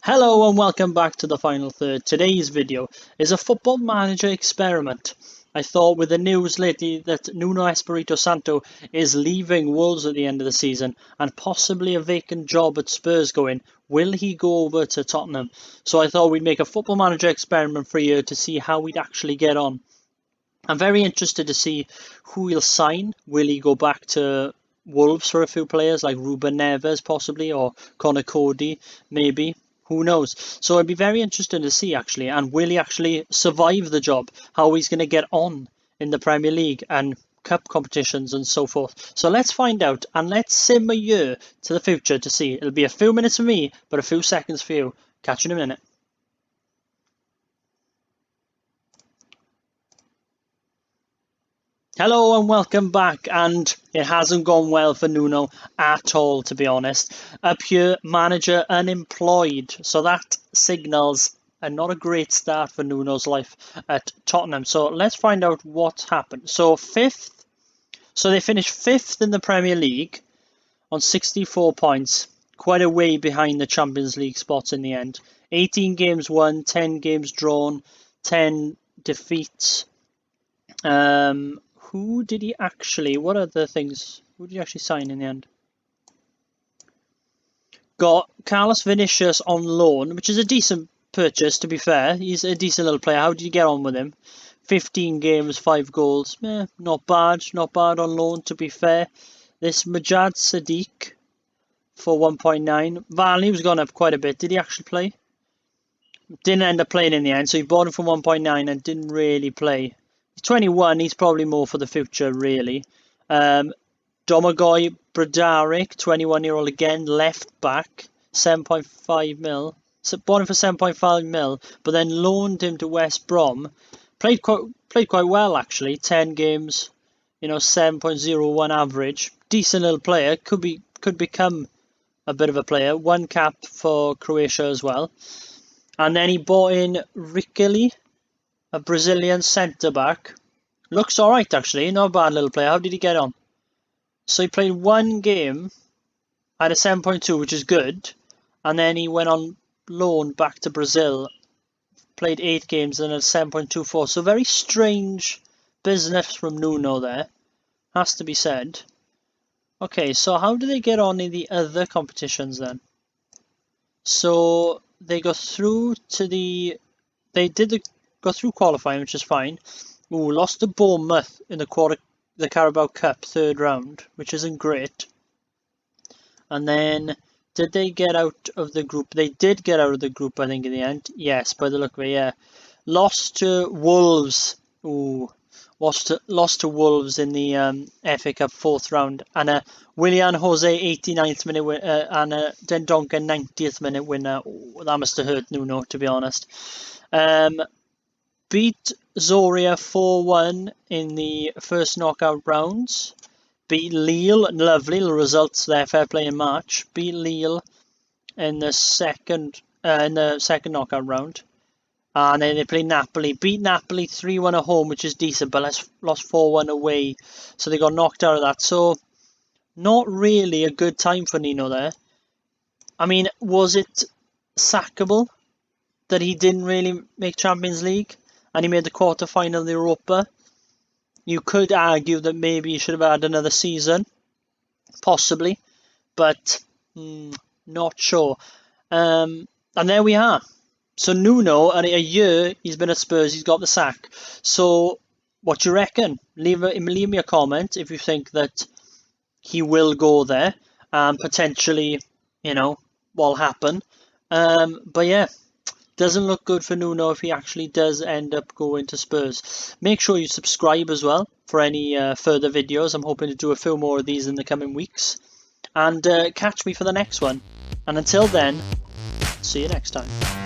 Hello and welcome back to the final third. Today's video is a football manager experiment. I thought with the news lately that Nuno Espirito Santo is leaving Wolves at the end of the season and possibly a vacant job at Spurs going, will he go over to Tottenham? So I thought we'd make a football manager experiment for you to see how we'd actually get on. I'm very interested to see who he'll sign. Will he go back to Wolves for a few players like Ruben Neves possibly, or Connor Cody maybe? Who knows? So I'd be very interested to see actually, and will he actually survive the job? How he's going to get on in the Premier League and cup competitions and so forth. So let's find out, and let's sim a year to the future to see. It'll be a few minutes for me, but a few seconds for you. Catch you in a minute. Hello and welcome back, and it hasn't gone well for Nuno at all, to be honest. Up here, manager unemployed, so that signals not a great start for Nuno's life at Tottenham. So let's find out what's happened. So they finished fifth in the Premier League on 64 points, quite a way behind the Champions League spots in the end. 18 games won, 10 games drawn, 10 defeats. Who did he actually, what are the things, who did he actually sign in the end? Got Carlos Vinicius on loan, which is a decent purchase, to be fair. He's a decent little player. How did you get on with him? 15 games, 5 goals. Not bad on loan, to be fair. This Majad Sadiq for 1.9. Value's gone up quite a bit. Did he actually play? Didn't end up playing in the end, so he bought him for 1.9 and didn't really play. He's 21, he's probably more for the future, really. Domagoj Bradaric, 21-year-old again, left back, 7.5 mil. So bought him for 7.5 mil, but then loaned him to West Brom. Played quite well, actually. 10 games, 7.01 average. Decent little player. Could become a bit of a player. 1 cap for Croatia as well. And then he bought in Riquelme, a Brazilian centre-back. Looks alright, actually. Not a bad little player. How did he get on? So he played 1 game, had a 7.2, which is good. And then he went on loan back to Brazil. Played 8 games and a 7.24. So very strange business from Nuno there. Has to be said. Okay, so how do they get on in the other competitions then? So they got through to the... Got through qualifying, which is fine. Lost to Bournemouth in the Carabao Cup 3rd round, which isn't great. And then, did they get out of the group? They did get out of the group, I think, in the end. Yes, by the look of it, yeah. Lost to Wolves. Lost to Wolves in the FA Cup 4th round. And Willian Jose 89th minute win, and Dendonka 90th minute winner. That must have hurt Nuno, to be honest. Beat Zoria 4-1 in the first knockout rounds. Beat Lille, lovely results there, fair play in March. Beat Lille in the second knockout round. And then they played Napoli. Beat Napoli 3-1 at home, which is decent, but lost 4-1 away. So they got knocked out of that. So not really a good time for Nuno there. I mean, was it sackable that he didn't really make Champions League? And he made the quarter-final of the Europa. You could argue that maybe he should have had another season. Possibly. But not sure. And there we are. So Nuno, at a year, he's been at Spurs. He's got the sack. So what do you reckon? Leave me a comment if you think that he will go there. And potentially, what'll happen. But yeah. Doesn't look good for Nuno if he actually does end up going to Spurs. Make sure you subscribe as well for any further videos. I'm hoping to do a few more of these in the coming weeks. And catch me for the next one. And until then, see you next time.